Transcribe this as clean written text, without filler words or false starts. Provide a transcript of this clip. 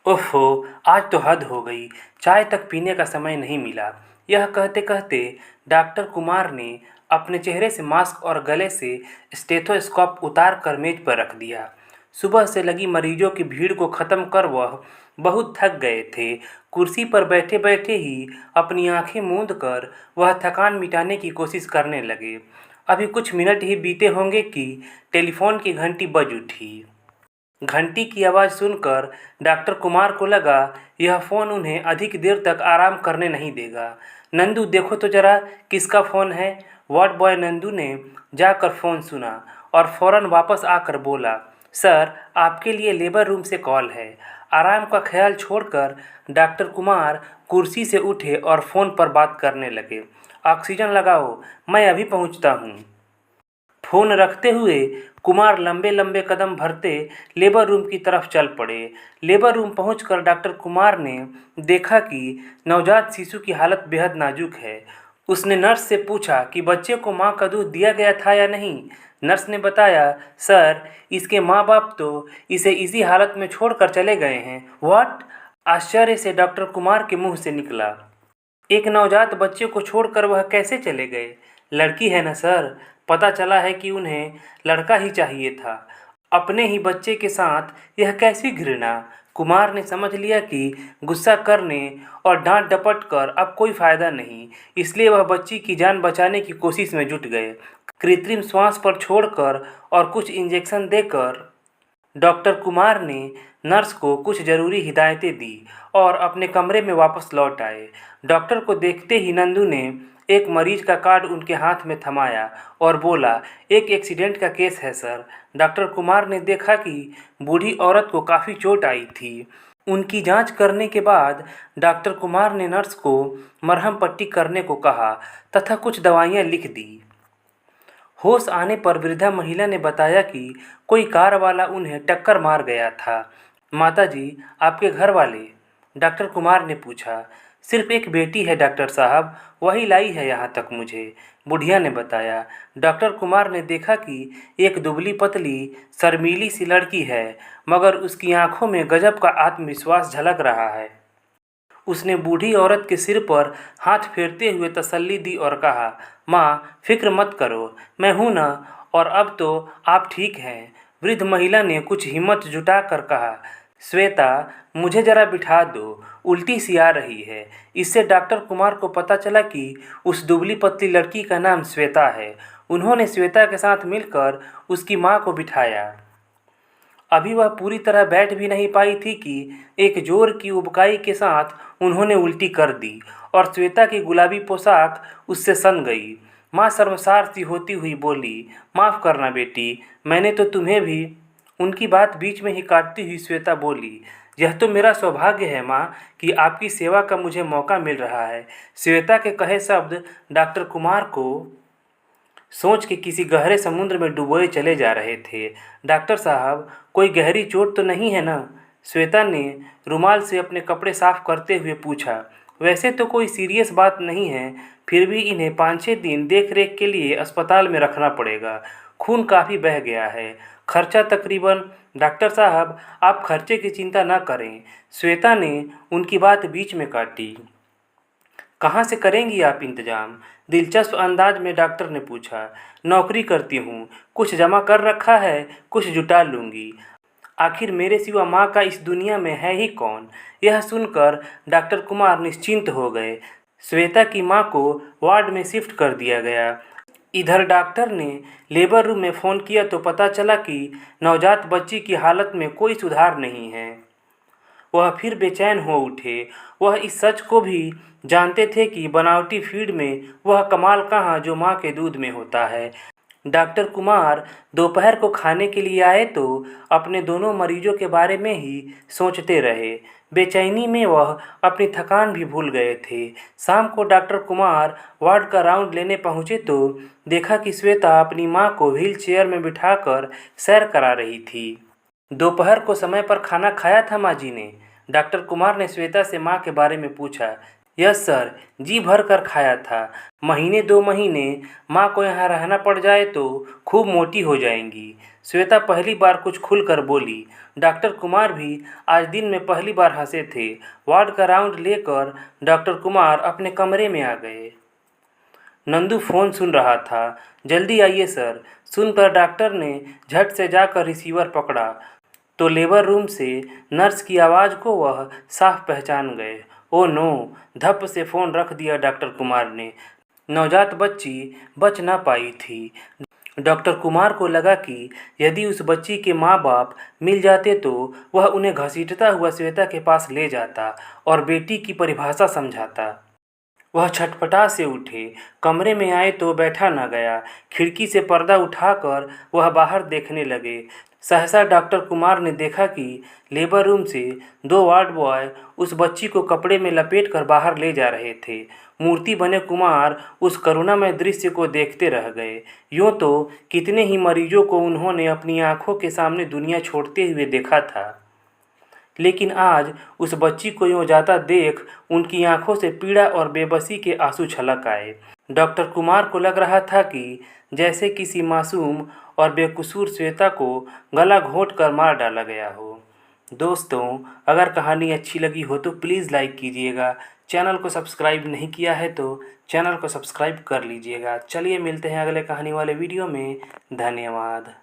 ओहो! आज तो हद हो गई, चाय तक पीने का समय नहीं मिला। यह कहते-कहते डॉक्टर कुमार ने अपने चेहरे से मास्क और गले से स्टेथोस्कोप उतार कर मेज पर रख दिया। सुबह से लगी मरीजों की भीड़ को ख़त्म कर वह बहुत थक गए थे। कुर्सी पर बैठे-बैठे ही अपनी आँखें मूंद कर वह थकान मिटाने की कोशिश करने लगे। अभी कुछ मिनट ही बीते होंगे कि टेलीफ़ोन की घंटी बज उठी। घंटी की आवाज़ सुनकर डॉक्टर कुमार को लगा यह फ़ोन उन्हें अधिक देर तक आराम करने नहीं देगा। नंदू देखो तो ज़रा किसका फ़ोन है। वार्ड बॉय नंदू ने जाकर फ़ोन सुना और फ़ौरन वापस आकर बोला, सर आपके लिए लेबर रूम से कॉल है। आराम का ख्याल छोड़कर डॉक्टर कुमार कुर्सी से उठे और फ़ोन पर बात करने लगे। ऑक्सीजन लगाओ, मैं अभी पहुंचता हूं। फ़ोन रखते हुए कुमार लंबे लंबे कदम भरते लेबर रूम की तरफ चल पड़े। लेबर रूम पहुंचकर डॉक्टर कुमार ने देखा कि नवजात शिशु की हालत बेहद नाजुक है। उसने नर्स से पूछा कि बच्चे को मां का दूध दिया गया था या नहीं। नर्स ने बताया, सर इसके माँ बाप तो इसे इसी हालत में छोड़कर चले गए हैं। व्हाट? आश्चर्य से डॉक्टर कुमार के मुंह से निकला, एक नवजात बच्चे को छोड़कर वह कैसे चले गए? लड़की है ना सर, पता चला है कि उन्हें लड़का ही चाहिए था। अपने ही बच्चे के साथ यह कैसी घृणा। कुमार ने समझ लिया कि गुस्सा करने और डांट डपट कर अब कोई फायदा नहीं, इसलिए वह बच्ची की जान बचाने की कोशिश में जुट गए। कृत्रिम श्वास पर छोड़कर और कुछ इंजेक्शन देकर डॉक्टर कुमार ने नर्स को कुछ ज़रूरी हिदायतें दी और अपने कमरे में वापस लौट आए। डॉक्टर को देखते ही नंदू ने एक मरीज का कार्ड उनके हाथ में थमाया और बोला, एक एक्सीडेंट का केस है सर। डॉक्टर कुमार ने देखा कि बूढ़ी औरत को काफ़ी चोट आई थी। उनकी जांच करने के बाद डॉक्टर कुमार ने नर्स को मरहम पट्टी करने को कहा तथा कुछ दवाइयाँ लिख दी। होश आने पर वृद्धा महिला ने बताया कि कोई कार वाला उन्हें टक्कर मार गया था। माताजी, आपके घर वाले? डॉक्टर कुमार ने पूछा। सिर्फ एक बेटी है डॉक्टर साहब, वही लाई है यहाँ तक मुझे, बुढ़िया ने बताया। डॉक्टर कुमार ने देखा कि एक दुबली पतली शर्मीली सी लड़की है, मगर उसकी आंखों में गजब का आत्मविश्वास झलक रहा है। उसने बूढ़ी औरत के सिर पर हाथ फेरते हुए तसल्ली दी और कहा, माँ फिक्र मत करो, मैं हूँ ना, और अब तो आप ठीक हैं। वृद्ध महिला ने कुछ हिम्मत जुटाकर कहा, श्वेता मुझे ज़रा बिठा दो, उल्टी सी आ रही है। इससे डॉक्टर कुमार को पता चला कि उस दुबली पतली लड़की का नाम श्वेता है। उन्होंने श्वेता के साथ मिलकर उसकी माँ को बिठाया। अभी वह पूरी तरह बैठ भी नहीं पाई थी कि एक जोर की उबकाई के साथ उन्होंने उल्टी कर दी और श्वेता की गुलाबी पोशाक उससे सन गई। माँ शर्मसार सी होती हुई बोली, माफ़ करना बेटी, मैंने तो तुम्हें भी। उनकी बात बीच में ही काटती हुई श्वेता बोली, यह तो मेरा सौभाग्य है माँ कि आपकी सेवा का मुझे मौका मिल रहा है। श्वेता के कहे शब्द डॉक्टर कुमार को सोच के किसी गहरे समुद्र में डुबोए चले जा रहे थे। डॉक्टर साहब, कोई गहरी चोट तो नहीं है ना? श्वेता ने रुमाल से अपने कपड़े साफ करते हुए पूछा। वैसे तो कोई सीरियस बात नहीं है, फिर भी इन्हें 5-6 दिन देख रेख के लिए अस्पताल में रखना पड़ेगा। खून काफ़ी बह गया है, खर्चा तकरीबन। डॉक्टर साहब, आप खर्चे की चिंता ना करें, श्वेता ने उनकी बात बीच में काटी। कहाँ से करेंगी आप इंतजाम? दिलचस्प अंदाज में डॉक्टर ने पूछा। नौकरी करती हूँ, कुछ जमा कर रखा है, कुछ जुटा लूँगी। आखिर मेरे सिवा माँ का इस दुनिया में है ही कौन? यह सुनकर डॉक्टर कुमार निश्चिंत हो गए। श्वेता की माँ को वार्ड में शिफ्ट कर दिया गया। इधर डॉक्टर ने लेबर रूम में फ़ोन किया तो पता चला कि नवजात बच्ची की हालत में कोई सुधार नहीं है। वह फिर बेचैन हो उठे। वह इस सच को भी जानते थे कि बनावटी फीड में वह कमाल कहाँ जो माँ के दूध में होता है। डॉक्टर कुमार दोपहर को खाने के लिए आए तो अपने दोनों मरीजों के बारे में ही सोचते रहे। बेचैनी में वह अपनी थकान भी भूल गए थे। शाम को डॉक्टर कुमार वार्ड का राउंड लेने पहुँचे तो देखा कि श्वेता अपनी माँ को व्हील चेयर में बिठाकर सैर करा रही थी। दोपहर को समय पर खाना खाया था माँ जी ने? डॉक्टर कुमार ने श्वेता से माँ के बारे में पूछा। यस सर, जी भर कर खाया था। महीने 2 महीने माँ को यहाँ रहना पड़ जाए तो खूब मोटी हो जाएंगी। श्वेता पहली बार कुछ खुलकर बोली। डॉक्टर कुमार भी आज दिन में पहली बार हंसे थे। वार्ड का राउंड लेकर डॉक्टर कुमार अपने कमरे में आ गए। नंदू फ़ोन सुन रहा था। जल्दी आइए सर, सुनकर डॉक्टर ने झट से जाकर रिसीवर पकड़ा तो लेबर रूम से नर्स की आवाज़ को वह साफ पहचान गए। Oh no! धप से फ़ोन रख दिया डॉक्टर कुमार ने। नवजात बच्ची बच ना पाई थी। डॉक्टर कुमार को लगा कि यदि उस बच्ची के माँ बाप मिल जाते तो वह उन्हें घसीटता हुआ श्वेता के पास ले जाता और बेटी की परिभाषा समझाता। वह छटपटा से उठे। कमरे में आए तो बैठा न गया। खिड़की से पर्दा उठाकर वह बाहर देखने लगे। सहसा डॉक्टर कुमार ने देखा कि लेबर रूम से 2 वार्ड बॉय उस बच्ची को कपड़े में लपेटकर बाहर ले जा रहे थे। मूर्ति बने कुमार उस करुणामय दृश्य को देखते रह गए। यूँ तो कितने ही मरीजों को उन्होंने अपनी आंखों के सामने दुनिया छोड़ते हुए देखा था, लेकिन आज उस बच्ची को यूँ जाता देख उनकी आंखों से पीड़ा और बेबसी के आंसू छलक आए। डॉक्टर कुमार को लग रहा था कि जैसे किसी मासूम और बेकसूर श्वेता को गला घोंट कर मार डाला गया हो। दोस्तों, अगर कहानी अच्छी लगी हो तो प्लीज़ लाइक कीजिएगा। चैनल को सब्सक्राइब नहीं किया है तो चैनल को सब्सक्राइब कर लीजिएगा। चलिए मिलते हैं अगले कहानी वाले वीडियो में। धन्यवाद।